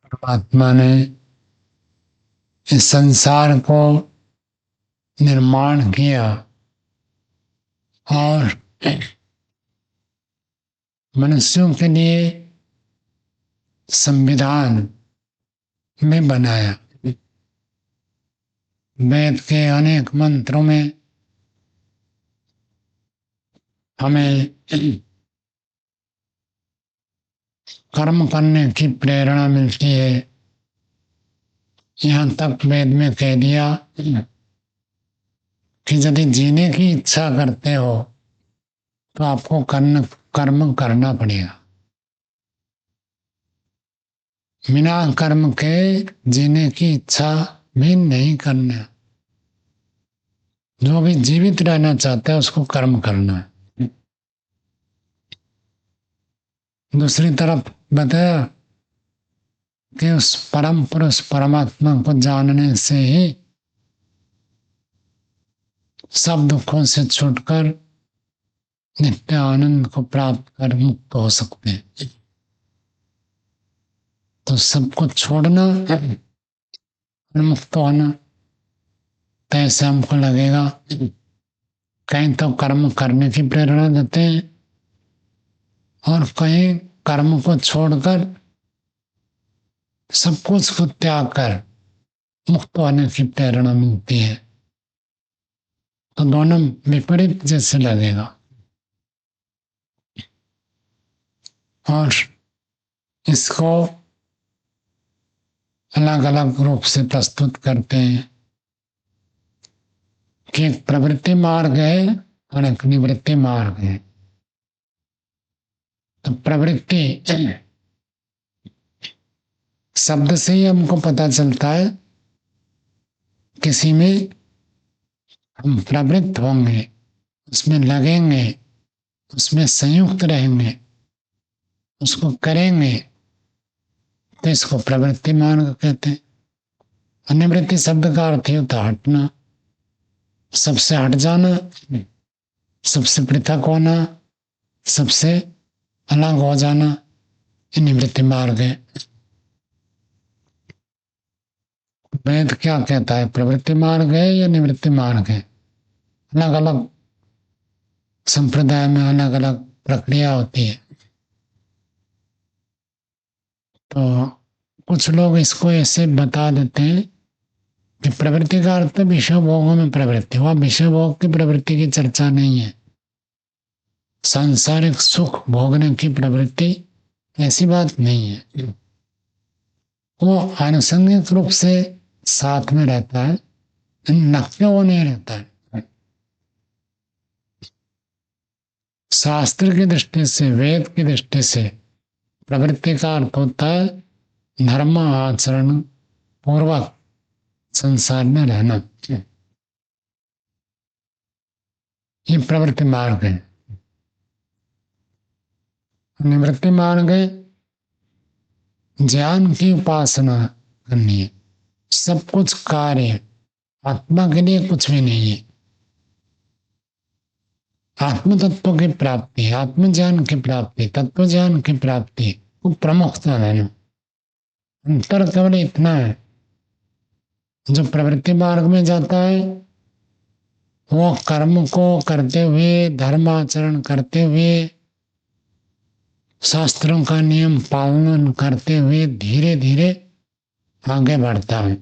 परमात्मा ने इस संसार को निर्माण किया और मनुष्यों के लिए संविधान में बनाया। वेद के अनेक मंत्रों में हमें कर्म करने की प्रेरणा मिलती है। यहाँ तक वेद में कह दिया कि यदि जीने की इच्छा करते हो तो आपको कर्म करना पड़ेगा। बिना कर्म के जीने की इच्छा भी नहीं करना। जो भी जीवित रहना चाहता है उसको कर्म करना है। दूसरी तरफ बताया कि उस परम पुरुष परमात्मा को जानने से ही सब दुखों से छूटकर नित्य आनंद को प्राप्त कर मुक्त हो सकते हैं। तो सबको छोड़ना और मुक्त होना, तो ऐसे हमको लगेगा कहीं तो कर्म करने की प्रेरणा देते हैं और कहीं कर्म को छोड़कर सब कुछ को त्याग कर मुक्त होने की प्रेरणा मिलती है। तो दोनों विपरीत जैसे लगेगा। और इसको अलग अलग रूप से प्रस्तुत करते हैं कि एक प्रवृत्ति मार्ग है और एक निवृत्ति मार्ग है। तो प्रवृत्ति शब्द से ही हमको पता चलता है किसी में हम प्रवृत्त होंगे, उसमें लगेंगे, उसमें संयुक्त रहेंगे, उसको करेंगे, तो इसको प्रवृत्ति मार्ग कहते हैं। अनिवृत्ति शब्द का अर्थ होता है हटना, सबसे हट जाना, सबसे पृथक होना, सबसे अलग हो जाना, ये निवृत्ति मार्ग है। वेद क्या कहता है, प्रवृत्ति मार्ग है या निवृत्ति मार्ग है? अलग अलग संप्रदाय में अलग अलग प्रक्रिया होती है। तो कुछ लोग इसको ऐसे बता देते हैं कि प्रवृत्ति का अर्थ विषय भोगों में प्रवृत्ति। वह विषय भोग की प्रवृत्ति की चर्चा नहीं है। सांसारिक सुख भोगने की प्रवृत्ति ऐसी बात नहीं है। वो आनुषंगिक रूप से साथ में रहता है, नक्के वो नहीं रहता है। शास्त्र की दृष्टि से, वेद की दृष्टि से प्रवृत्ति का अर्थ होता है धर्म आचरण पूर्वक संसार में रहना। ये प्रवृत्ति मार्ग है। निवृत्ति मार्ग है ज्ञान की उपासना करनी है। सब कुछ कार्य आत्मा के लिए कुछ भी नहीं है। आत्म तत्व की प्राप्ति, आत्मज्ञान की प्राप्ति, तत्व ज्ञान की प्राप्ति वो प्रमुखता है। अंतर केवल इतना है, जो प्रवृत्ति मार्ग में जाता है वो कर्म को करते हुए, धर्म आचरण करते हुए, शास्त्रों का नियम पालन करते हुए धीरे धीरे आगे बढ़ता है।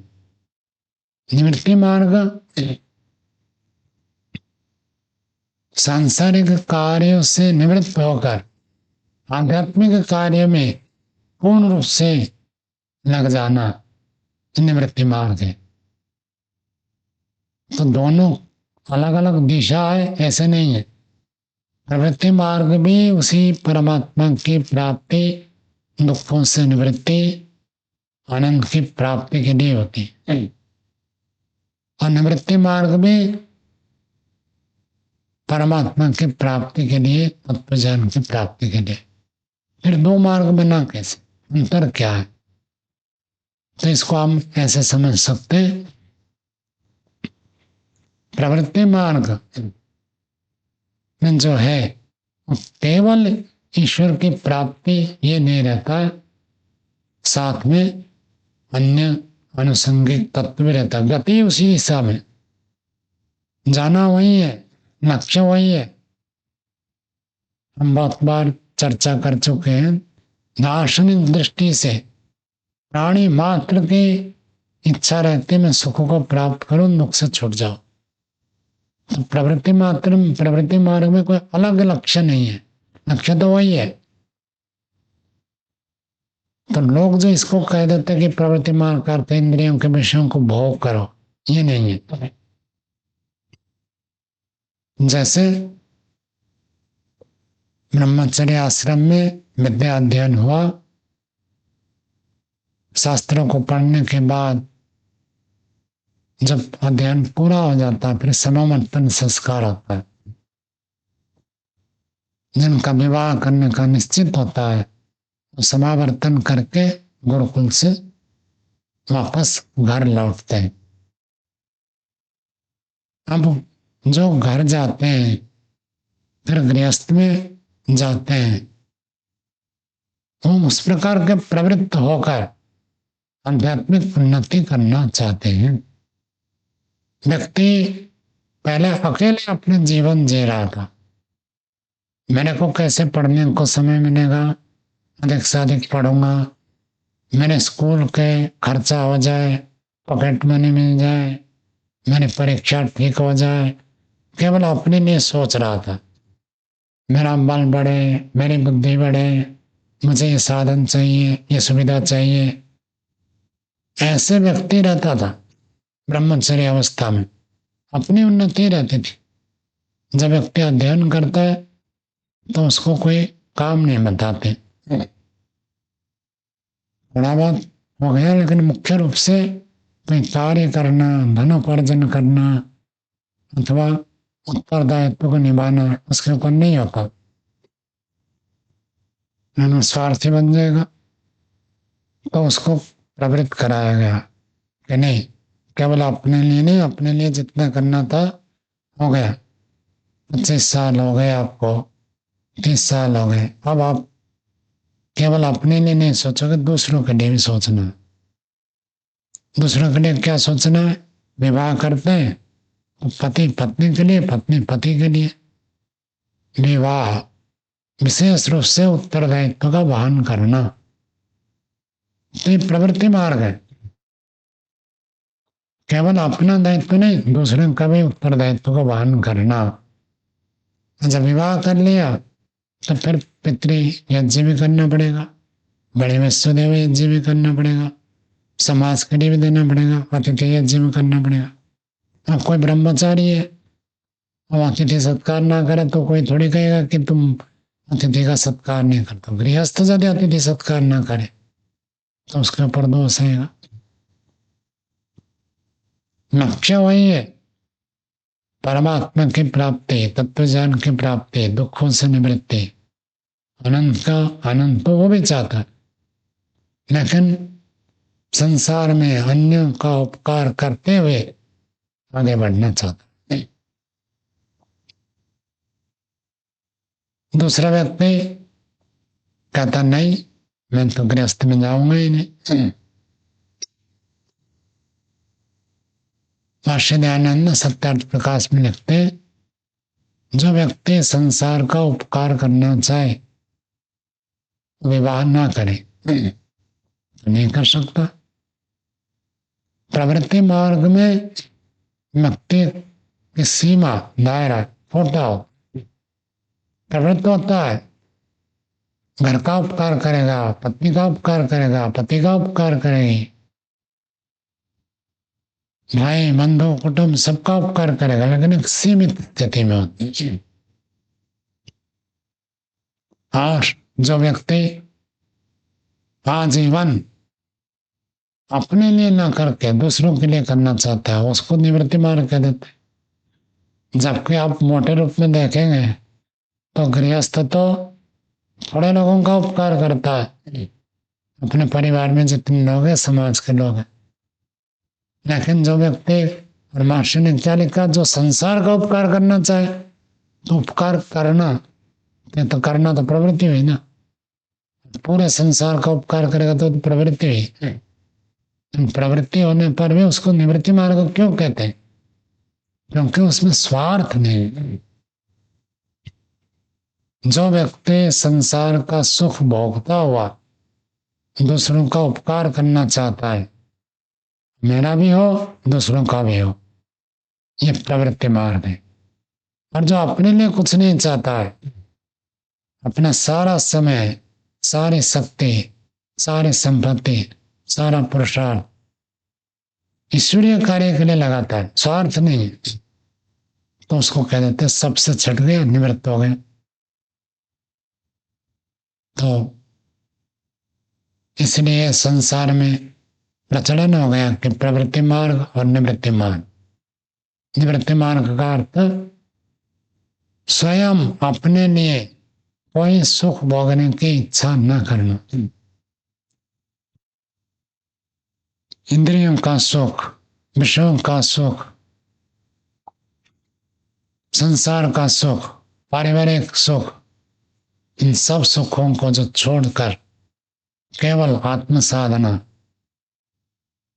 निवृत्ति मार्ग सांसारिक कार्यों से निवृत्त होकर आध्यात्मिक कार्य में पूर्ण रूप से लग जाना निवृत्ति मार्ग है। तो दोनों अलग अलग दिशा है, ऐसे नहीं है। प्रवृत्ति मार्ग भी उसी परमात्मा की प्राप्ति, दुखों से निवृत्ति, आनंद की प्राप्ति के लिए होती है। और निवृत्ति मार्ग भी परमात्मा की प्राप्ति के लिए, तत्व ज्ञान की प्राप्ति के लिए। फिर दो मार्ग बना कैसे, अंतर क्या है? तो इसको हम ऐसे समझ सकते हैं, प्रवृत्ति मार्ग में जो है केवल ईश्वर की प्राप्ति ये नहीं रहता है, साथ में अन्य अनुसंगिक तत्व भी रहता है। गति उसी दिशा में, जाना वही है, लक्ष्य वही है। हम बहुत बार चर्चा कर चुके हैं, दार्शनिक दृष्टि से प्राणी मात्र की इच्छा रहती मैं सुख को प्राप्त करूं, दुख से छूट जाऊं। तो प्रवृत्ति मार्ग में कोई अलग लक्ष्य नहीं है, लक्ष्य तो वही है। तो लोग जो इसको कह देते हैं कि प्रवृत्ति मार्ग का अर्थ इंद्रियों के विषयों को भोग करो, ये नहीं है। जैसे ब्रह्मचर्य आश्रम में विद्या अध्ययन हुआ, शास्त्रों को पढ़ने के बाद जब अध्ययन पूरा हो जाता है, फिर समावर्तन संस्कार होता है। जिनका विवाह करने का निश्चित होता है, तो समावर्तन करके गुरुकुल से वापस घर लौटते हैं। अब जो घर जाते हैं, फिर गृहस्थ में जाते हैं, वो उस प्रकार के प्रवृत्त होकर आध्यात्मिक उन्नति करना चाहते हैं। व्यक्ति पहले अकेले अपने जीवन जी रहा था, मेरे को कैसे पढ़ने को समय मिलेगा, अधिक से अधिक पढ़ूंगा, मेरे स्कूल के खर्चा हो जाए, पॉकेट मनी मिल जाए, मेरी परीक्षा ठीक हो जाए, केवल अपने लिए सोच रहा था। मेरा बल बढ़े, मेरी बुद्धि बढ़े, मुझे ये साधन चाहिए, ये सुविधा चाहिए, ऐसे व्यक्ति रहता था ब्रह्मचर्य अवस्था में, अपनी उन्नति रहती थी। जब व्यक्ति अध्ययन करता है तो उसको कोई काम नहीं बताते, थोड़ा बहुत हो गया, लेकिन मुख्य रूप से कोई कार्य करना, धनोपार्जन करना अथवा उत्तरदायित्व को निभाना उसके ऊपर नहीं होता, स्वार्थी बन जाएगा। तो उसको प्रवृत्त कराया गया कि नहीं, केवल अपने लिए नहीं, अपने लिए जितना करना था हो गया। 25 साल हो गए आपको, 30 साल हो गए, अब आप केवल अपने लिए नहीं सोचोगे, दूसरों के लिए भी सोचना है। दूसरों के लिए क्या सोचना है? विवाह करते हैं तो पति पत्नी के लिए, पत्नी पति के लिए। विवाह विशेष रूप से उत्तरदायित्व का वहन करना, तो ये प्रवृत्ति मार्ग है। केवल अपना दायित्व नहीं, दूसरे का भी उत्तरदायित्व का वहन करना। जब विवाह कर लिया तो फिर पितृ यज्ञ भी करना पड़ेगा, बड़े वैश्वदेव यज्ञ भी करना पड़ेगा, समाज के लिए भी देना पड़ेगा, अतिथि यज्ञ भी करना पड़ेगा। अब कोई ब्रह्मचारी है, अब अतिथि सत्कार ना करे तो कोई थोड़ी कहेगा कि तुम अतिथि का सत्कार नहीं करते। गृहस्थ यदि अतिथि सत्कार ना करे तो उसके ऊपर दोष आएगा। लक्ष्य वही है, परमात्मा की प्राप्ति, तत्व ज्ञान की प्राप्ति, दुखों से निवृत्ति, अनंत का आनंद तो वो भी चाहता है, लेकिन संसार में अन्य का उपकार करते हुए आगे बढ़ना चाहता है। दूसरा व्यक्ति कहता नहीं, मैं तो गृहस्थ में जाऊंगा ही नहीं। महर्षि दयानंद सत्यार्थ प्रकाश में लिखते, जो व्यक्ति संसार का उपकार करना चाहे विवाह ना करे तो नहीं कर सकता। प्रवृत्ति मार्ग में व्यक्ति की सीमा, दायरा छोटा हो, प्रवृत्त होता है, घर का उपकार करेगा, पत्नी का उपकार करेगा, पति का उपकार करेगी, भाई बंधु कुटुंब सबका उपकार करेगा, लेकिन एक सीमित स्थिति में होती है। और जो व्यक्ति आजीवन अपने लिए ना करके दूसरों के लिए करना चाहता है, उसको निवृत्ति मार्ग कह देते हैं। जबकि आप मोटे रूप में देखेंगे तो गृहस्थ तो थोड़े लोगों का उपकार करता है, अपने परिवार में जितने लोग हैं, समाज के लोग हैं, लेकिन जो व्यक्ति, और महर्षि ने क्या लिखा, जो संसार का उपकार करना चाहे तो उपकार करना, तो करना तो प्रवृत्ति हुई ना, पूरे संसार का उपकार करेगा तो प्रवृत्ति हुई। प्रवृत्ति होने पर भी उसको निवृत्ति मार्ग क्यों कहते हैं? क्योंकि उसमें स्वार्थ नहीं। जो व्यक्ति संसार का सुख भोगता हुआ दूसरों का उपकार करना चाहता है, मेरा भी हो दूसरों का भी हो, ये प्रवृत्ति मार्ग है। और जो अपने लिए कुछ नहीं चाहता है, अपना सारा समय, सारी शक्ति, सारी संपत्ति, सारा पुरुषार्थ ईश्वरीय कार्य के लिए लगाता है, स्वार्थ नहीं, तो उसको कह देते सबसे छट गया, निवृत्त हो गए। तो इसलिए संसार में प्रचलन हो गया कि प्रवृत्ति मार्ग और निवृत्ति मार्ग। निवृत्ति मार्ग का अर्थ स्वयं अपने लिए कोई सुख भोगने की इच्छा न करना। इंद्रियों का सुख, विषयों का सुख, संसार का सुख, पारिवारिक सुख, इन सब सुखों को जो छोड़कर केवल आत्म साधना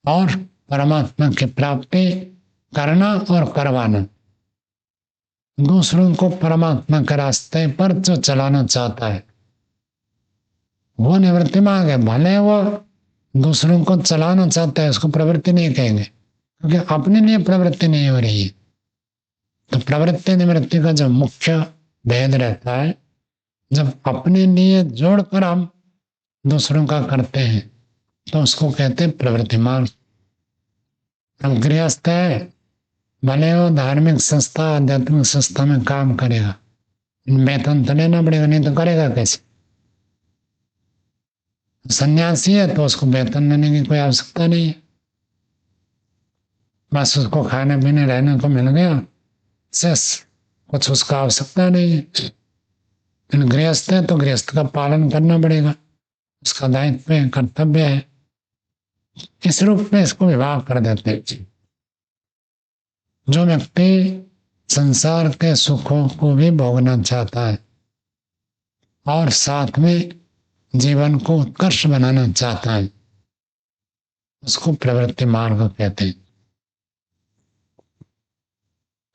और परमात्मा की प्राप्ति करना और करवाना, दूसरों को परमात्मा के रास्ते पर जो चलाना चाहता है वो निवृत्ति मार्ग है। भले वो दूसरों को चलाना चाहता है, उसको प्रवृत्ति नहीं कहेंगे, क्योंकि अपने लिए प्रवृत्ति नहीं हो रही है। तो प्रवृत्ति निवृत्ति का जो मुख्य भेद रहता है, जब अपने लिए जोड़कर हम दूसरों का करते हैं तो उसको कहते हैं प्रवृत्ति मार्ग। अब गृहस्थ है, भले वो धार्मिक संस्था, आध्यात्मिक संस्था में काम करेगा, वेतन तो लेना पड़ेगा, नहीं तो करेगा कैसे? सन्यासी है तो उसको वेतन लेने की कोई आवश्यकता नहीं है, बस उसको खाने पीने रहने को मिल गया, शेष कुछ उसका आवश्यकता नहीं है। गृहस्थ है तो गृहस्थ का पालन करना पड़ेगा, उसका दायित्व है, कर्तव्य है। इस रूप में इसको विभाग कर देते हैं। जो व्यक्ति संसार के सुखों को भी भोगना चाहता है और साथ में जीवन को उत्कर्ष बनाना चाहता है, उसको प्रवृत्ति मार्ग कहते हैं।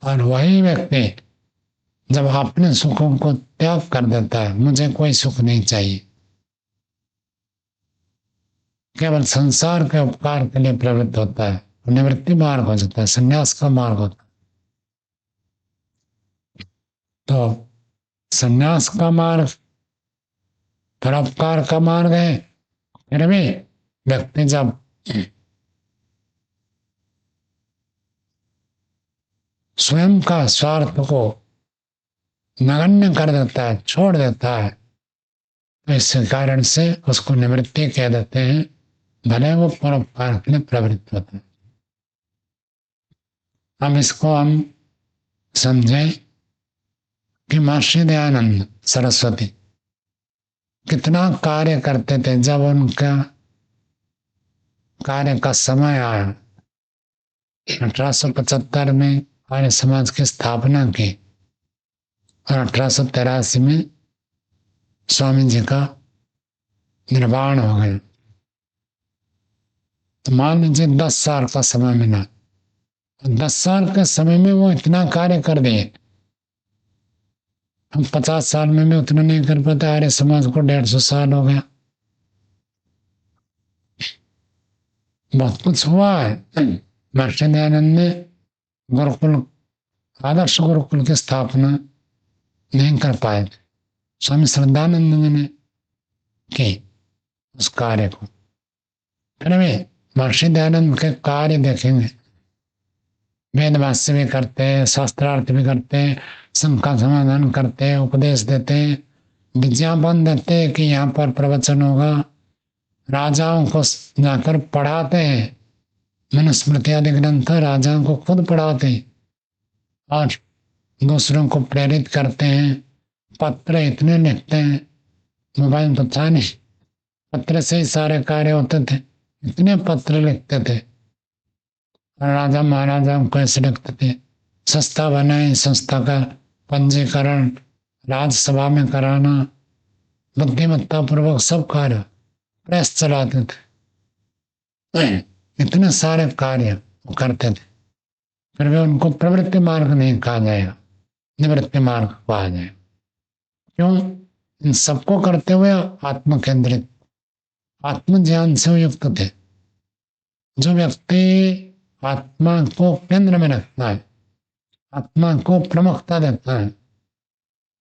और वही व्यक्ति जब अपने सुखों को त्याग कर देता है, मुझे कोई सुख नहीं चाहिए, केवल संसार के उपकार के लिए प्रवृत्त होता है, निवृत्ति मार्ग हो जाता है, संन्यास का मार्ग होता है। तो संन्यास का मार्ग परोपकार का मार्ग है। फिर भी व्यक्ति जब स्वयं का स्वार्थ को नगण्य कर देता है, छोड़ देता है, तो इस कारण से उसको निवृत्ति कह देते हैं, भले वो परोपकार के लिए प्रवृत्त होते हैं। अब इसको हम समझें कि महर्षि दयानंद सरस्वती कितना कार्य करते थे। जब उनका कार्य का समय आया, 1875 में आर्य समाज की स्थापना की और 1883 में स्वामी जी का निर्वाण हो गया। तो मान लीजिए 10 साल का समय मिला, 10 साल के समय में वो इतना कार्य कर दिए। हम 50 साल में भी उतना नहीं कर पाते, आर्य समाज को 150 साल हो गया। बहुत कुछ हुआ है। महर्षि दयानंद ने गुरुकुल, आदर्श गुरुकुल की स्थापना नहीं कर पाए, स्वामी श्रद्धानंद ने की उस कार्य को। फिर भी महर्षि दयानंद के कार्य देखेंगे, वेद भाष्य भी करते हैं, शास्त्रार्थ भी करते हैं, शंका समाधान करते हैं, उपदेश देते हैं, विज्ञापन देते हैं कि यहाँ पर प्रवचन होगा, राजाओं को जाकर पढ़ाते हैं, मनुस्मृति आदि ग्रंथ राजाओं को खुद पढ़ाते हैं और दूसरों को प्रेरित करते हैं। पत्र इतने लिखते हैं, मोबाइल तो था नहीं, पत्र से ही सारे कार्य होते थे, इतने पत्र लिखते थे। राजा महाराजाओं को ऐसे लिखते थे, संस्था बनाए, संस्था का पंजीकरण राज्यसभा में कराना, बुद्धिमत्ता पूर्वक सब कार्य प्रेस चलाते थे। इतने सारे कार्य वो करते थे, फिर भी उनको प्रवृत्ति मार्ग नहीं कहा जाएगा, निवृत्ति मार्ग कहा जाएगा। क्यों? इन सबको करते हुए आत्म केंद्रित, आत्म ज्ञान से युक्त थे। जो व्यक्ति आत्मा को केंद्र में रखता है, आत्मा को प्रमुखता देता है,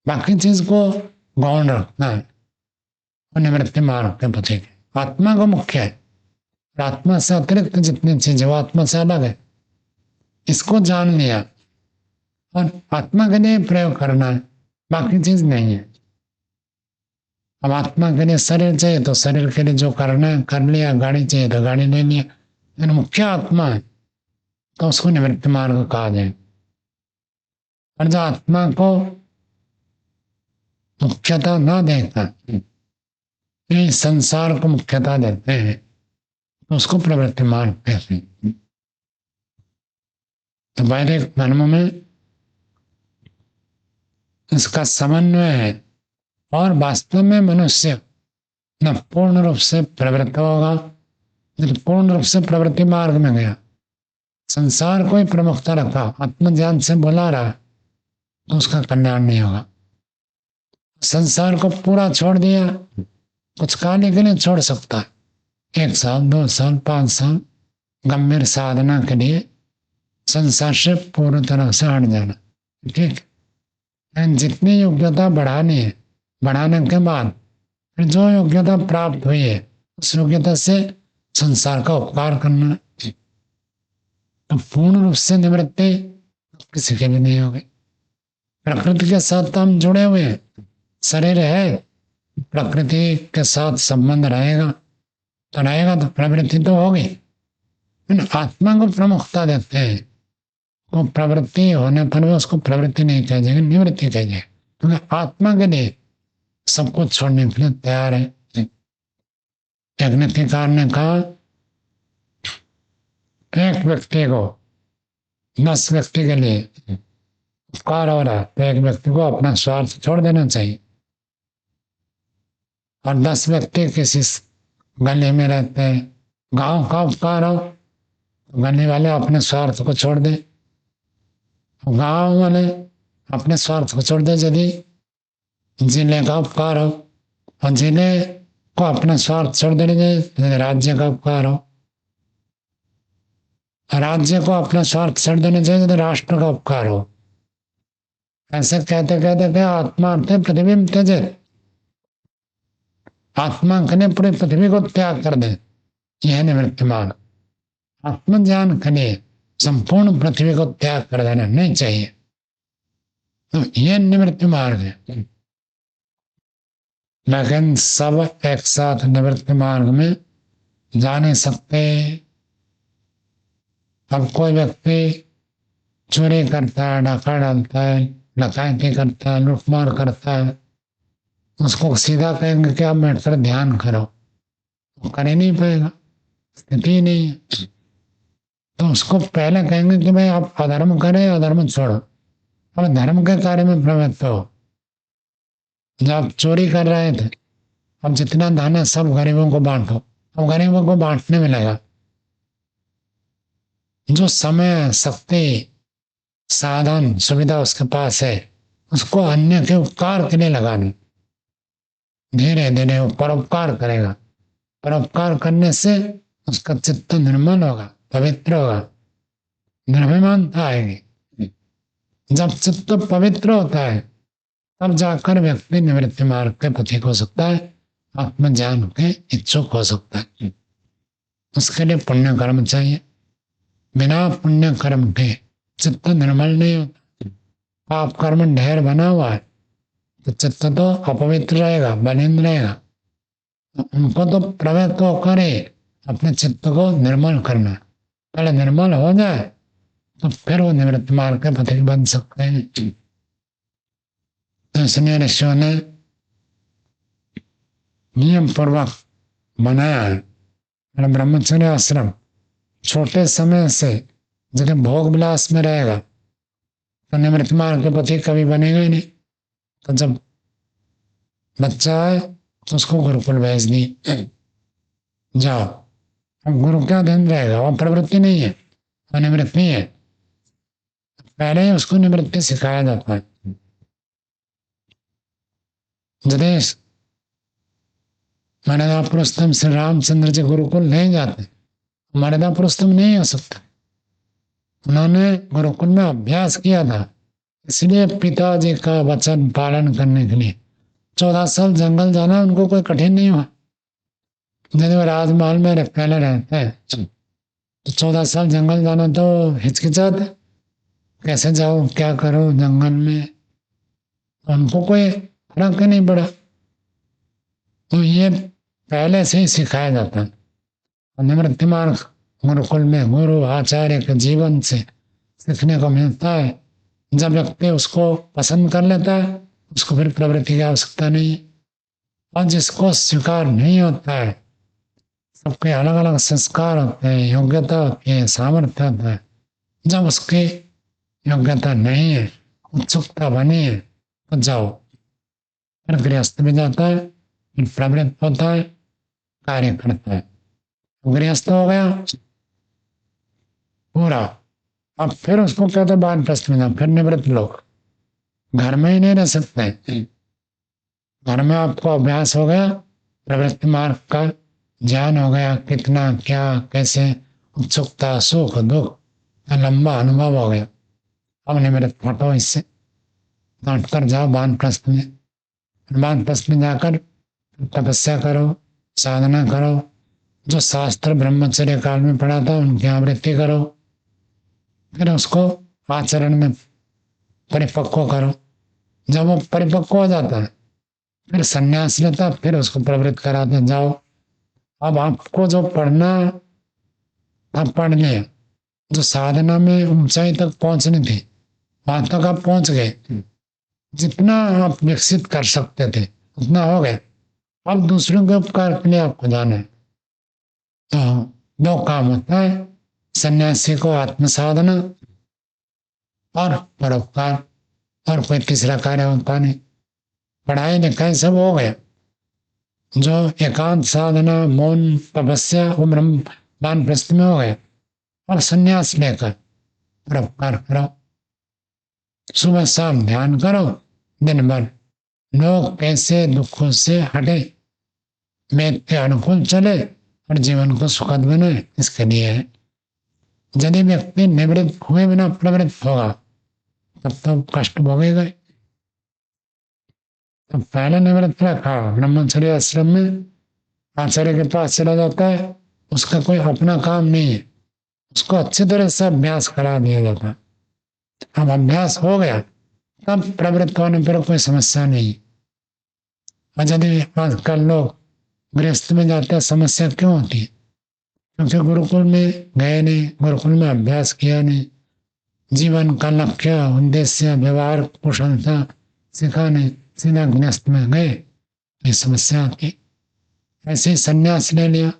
बाकी चीज को गौण रखता है, वो निवृत्ति मार्ग के पथिक है। आत्मा को मुख्य है, आत्मा से अतिरिक्त जितनी चीज है वो आत्मा से अलग है, इसको जान लिया और आत्मा के लिए प्रयोग करना है, बाकी चीज नहीं है। अब आत्मा के लिए शरीर चाहिए तो शरीर के लिए जो करना है कर लिया, गाड़ी चाहिए तो गाड़ी ले लिया, लेकिन मुख्य आत्मा है तो उसको निवृत्ति मार्ग कहा जाए। और जो आत्मा को मुख्यता ना देता, ये संसार को मुख्यता देते हैं, तो उसको प्रवृत्ति मार्ग कहते हैं। तो वैदिक धर्म में इसका समन्वय है, और वास्तव में मनुष्य न पूर्ण रूप से प्रवृत्त होगा, न पूर्ण रूप से प्रवृत्ति मार्ग में गया, संसार को ही प्रमुखता रखा, आत्मज्ञान से बुला रहा, तो उसका कल्याण नहीं होगा। संसार को पूरा छोड़ दिया, कुछ काल के लिए छोड़ सकता है, 1 साल 2 साल 5 साल गंभीर साधना के लिए संसार से पूर्ण तरह से हट जाना, ठीक। लेकिन जितनी योग्यता बढ़ानी है, बढ़ाने के बाद फिर जो योग्यता प्राप्त हुई है उस योग्यता से संसार का उपकार करना, तो पूर्ण रूप से निवृत्ति किसी के भी नहीं होगी। प्रकृति के साथ तो हम जुड़े हुए हैं, शरीर है, प्रकृति के साथ संबंध रहेगा तो प्रवृत्ति तो होगी, लेकिन आत्मा को प्रमुखता देते हैं, तो प्रवृत्ति होने पर भी उसको प्रवृत्ति नहीं कह जाएगी, निवृत्ति कह जाएगी, क्योंकि आत्मा के लिए सब कुछ छोड़ने के लिए तैयार है। एक नीतिकार ने कहा, एक व्यक्ति को 10 व्यक्ति के लिए उपकार हो रहा है तो एक व्यक्ति को अपना स्वार्थ छोड़ देना चाहिए, और 10 व्यक्ति किसी गली में रहते हैं, गांव का उपकार हो तो गली वाले अपने स्वार्थ को छोड़ दे, गांव वाले अपने स्वार्थ को छोड़ दे। यदि जिले का उपकार हो और जिले को अपना स्वार्थ छोड़ देने चाहिए, राज्य का उपकार हो, राज्य को अपना स्वार्थ छोड़ देना चाहिए, तो राष्ट्र का उपकार हो। ऐसे कहते कहते आत्मा पृथ्वी में त्यजे, आत्मा के लिए पूरी पृथ्वी को त्याग कर दे, यह निवृत्ति मार्ग। आत्मज्ञान के लिए संपूर्ण पृथ्वी को त्याग कर देना नहीं चाहिए, तो यह निवृत्ति मार्ग है। लेकिन सब एक साथ निवृत्ति मार्ग में जा नहीं सकते। अब कोई व्यक्ति चोरी करता है, डाका डालता है, डकैती करता है, लूटमार करता है, उसको सीधा कहेंगे कि आप बैठकर ध्यान करो, वो कर ही नहीं पाएगा, स्थिति नहीं है। तो उसको पहले कहेंगे कि भाई आप अधर्म करें, अधर्म छोड़ो, अब धर्म के कार्य में प्रवृत्त हो। जब आप चोरी कर रहे थे, अब जितना धन है सब गरीबों को बांटो, अब गरीबों को बांटने में लगा। जो समय, शक्ति, साधन, सुविधा उसके पास है, उसको अन्य के उपकार के लिए लगाने, धीरे धीरे वो परोपकार करेगा। परोपकार करने से उसका चित्त निर्मल होगा, पवित्र होगा, निर्भिमानता आएगी। जब चित्त पवित्र होता है तब जाकर व्यक्ति निवृत्ति मार्ग के पथिक हो सकता है, आत्मज्ञान के इच्छुक हो सकता है। उसके लिए पुण्य कर्म चाहिए, बिना पुण्य कर्म के चित्त निर्मल नहीं होता। पाप कर्म ढेर बना हुआ है तो चित्त तो अपवित्र रहेगा, बलिंद रहेगा। उनको तो प्रवृत्त होकर ही अपने चित्त को निर्मल करना, पहले निर्मल हो जाए तो फिर वो निवृत्ति मार्ग के पथिक बन सकते हैं। तो इसलिए ऋषियों ने नियम पूर्वक बनाया है। ब्रह्मचर्य आश्रम छोटे समय से जब भोग विलास में रहेगा तो निवृत्ति मार्ग के पथिक कभी बनेगा ही नहीं। तो जब बच्चा है तो उसको गुरुकुल भेज दी, जाओ अब गुरु क्या ध्यान रहेगा, वो प्रवृत्ति नहीं है, वो निवृत्ति है। पहले ही उसको निवृत्ति सिखाया जाता है। जदेश मर्यादा पुरुषोत्तम श्री रामचंद्र जी गुरुकुल नहीं जाते, मर्यादा पुरुषोत्तम नहीं हो सकता। उन्होंने गुरुकुल में अभ्यास किया था, इसलिए पिताजी का वचन पालन करने के लिए 14 साल जंगल जाना उनको कोई कठिन नहीं हुआ। यदि वो राजमहल में पहले रहते हैं तो 14 साल जंगल जाना तो हिचकिचाते, कैसे जाओ क्या करो जंगल में, उनको कोई फर्क ही नहीं पड़ा। तो ये पहले से ही सिखाया जाता है। निवृत्ति मार्ग गुरुकुल में गुरु आचार्य के जीवन से सीखने को मिलता है। जब व्यक्ति उसको पसंद कर लेता है उसको फिर प्रवृत्ति की आवश्यकता नहीं है। और जिसको स्वीकार नहीं होता है, सबके अलग अलग संस्कार होते हैं, योग्यता होती है, सामर्थ्य होता है। जब उसकी योग्यता नहीं है, उत्सुकता बनी है, तो जाओ, फिर गृहस्थ भी जाता है, फिर प्रवृत्त होता है, कार्य करता है। गृहस्थ हो गया पूरा, अब फिर उसको कहते वानप्रस्थ में जाओ, फिर निवृत्त लोग। घर में ही नहीं रह सकते। घर में आपको अभ्यास हो गया, प्रवृत्ति मार्ग का ज्ञान हो गया, कितना क्या कैसे, उत्सुकता सुख दुख लंबा अनुभव हो गया। अब निवृत्त हटो इससे, लौट कर जाओ वानप्रस्थ में। वानप्रस्थ में जाकर तपस्या करो, साधना करो, जो शास्त्र ब्रह्मचर्य काल में पढ़ा था उनकी आवृत्ति करो, फिर उसको आचरण में परिपक्व करो। जब वो परिपक्व हो जाता है फिर संन्यास लेता, फिर उसको प्रवृत्त कराते जाओ। अब आपको जो पढ़ना आप पढ़ लिया, जो साधना में ऊंचाई तक पहुंचनी थी वहां तक आप पहुंच गए, जितना आप विकसित कर सकते थे उतना हो गए। अब दूसरों के उपकार के लिए आपको जाना है। तो दो काम होता है सन्यासी को, आत्म साधना और परोपकार, और कोई तीसरा कार्य होता नहीं। पढ़ाई लिखाई सब हो गया, जो एकांत साधना मौन तपस्या वो ब्रह्म वानप्रस्थ में हो गया। और संन्यास लेकर परोपकार करो, सुबह शाम ध्यान करो, दिन भर लोग कैसे दुखों से हटे, मेघ के अनुकूल चले और जीवन को सुखद बनाए, इसके लिए है। यदि व्यक्ति निवृत्त हुए बिना प्रवृत्त होगा तब तो कष्ट भोगेगा। तो पहले निवृत्त रखा ब्रह्मचर्य आश्रम में, आचार्य के पास चला जाता है, उसका कोई अपना काम नहीं है, उसको अच्छी तरह से अभ्यास करा दिया जाता है। अब अभ्यास हो गया तब प्रवृत्त होने पर कोई समस्या नहीं। और यदि आजकल लोग गृहस्थ में जाते हैं, समस्या क्यों होती है? क्योंकि गुरुकुल में गए नहीं, गुरुकुल में अभ्यास किया नहीं, जीवन का लक्ष्य उद्देश्य व्यवहार कुशलता सीखा नहीं, सीधा गृहस्थ में गए, ये समस्या आती। ऐसे ही संन्यास ले लिया,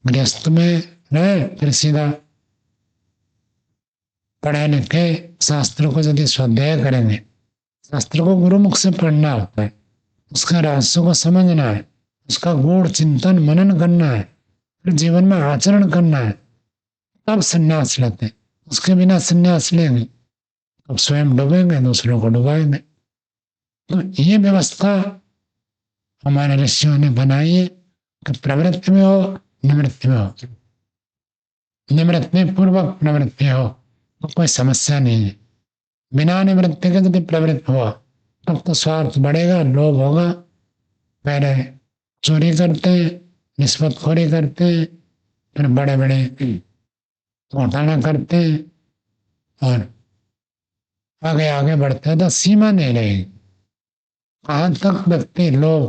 गृहस्थ में रहे, फिर सीधा पढ़े लिखे शास्त्र को यदि स्वाध्याय करेंगे, शास्त्र को गुरुमुख से पढ़ना होता है, उसका रहस्य को समझना है, उसका गूढ़ चिंतन मनन करना है, फिर जीवन में आचरण करना है, तब संन्यास लेते। उसके बिना संन्यास लेंगे तब स्वयं डूबेंगे, दूसरों को डुबाएंगे। तो ये व्यवस्था हमारे ऋषियों ने बनाई है कि प्रवृत्ति में हो निवृत्ति में हो, निवृत्ति पूर्वक प्रवृत्ति हो तो कोई समस्या नहीं है। बिना निवृत्ति के यदि प्रवृत्त हुआ तब तो स्वार्थ बढ़ेगा, लोभ होगा, पहले चोरी करते हैं, रिश्वतखोरी करते हैं, फिर बड़े बड़े घोटाला करते हैं और आगे आगे बढ़ते हैं तो सीमा नहीं रहेगी। कहाँ तक व्यक्ति लोभ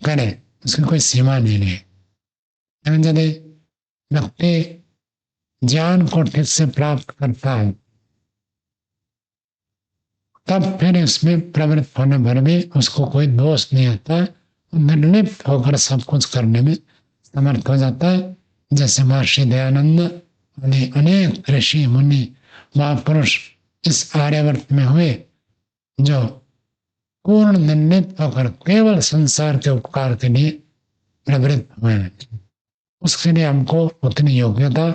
करे उसकी कोई सीमा नहीं रहेगी। यदि व्यक्ति ज्ञान को ठीक से प्राप्त करता है तब फिर इसमें प्रवृत्त होने भर भी उसको कोई दोष नहीं आता, निर्लिप्त होकर सब कुछ करने में समर्थ हो जाता है। जैसे महर्षि दयानंद अनेक ऋषि मुनि महापुरुष इस आर्यावर्त में हुए, जो पूर्ण निर्लिप्त होकर केवल संसार के उपकार के लिए प्रवृत्त हुए हैं। उसके लिए हमको उतनी योग्यता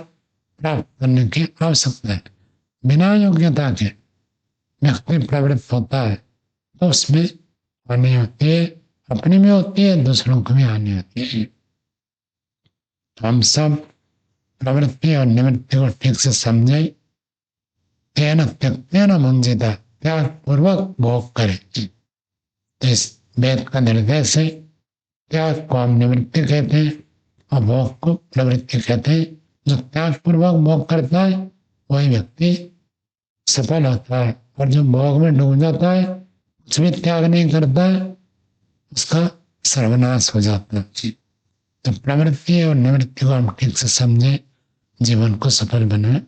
प्राप्त करने की आवश्यकता है। बिना योग्यता के व्यक्ति प्रवृत्त होता है तो उसमें हानि होती है, अपनी में होती है, दूसरों को भी हानि होती है। हम सब प्रवृत्ति और निवृत्ति को ठीक से समझे, तेन त्यक्तेन मुंजिता, त्याग पूर्वक भोग करें। तो इस वेद का निर्देश है। त्याग को हम निवृत्ति कहते हैं और भोग को प्रवृत्ति कहते हैं। जो त्याग पूर्वक भोग करता है वही व्यक्ति सफल होता है, और जो भोग में डूब जाता है, कुछ भी त्याग नहीं करता है, उसका सर्वनाश हो जाता है। तो प्रवृत्ति और निवृत्ति को हम ठीक से समझे, जीवन को सफल बनाए।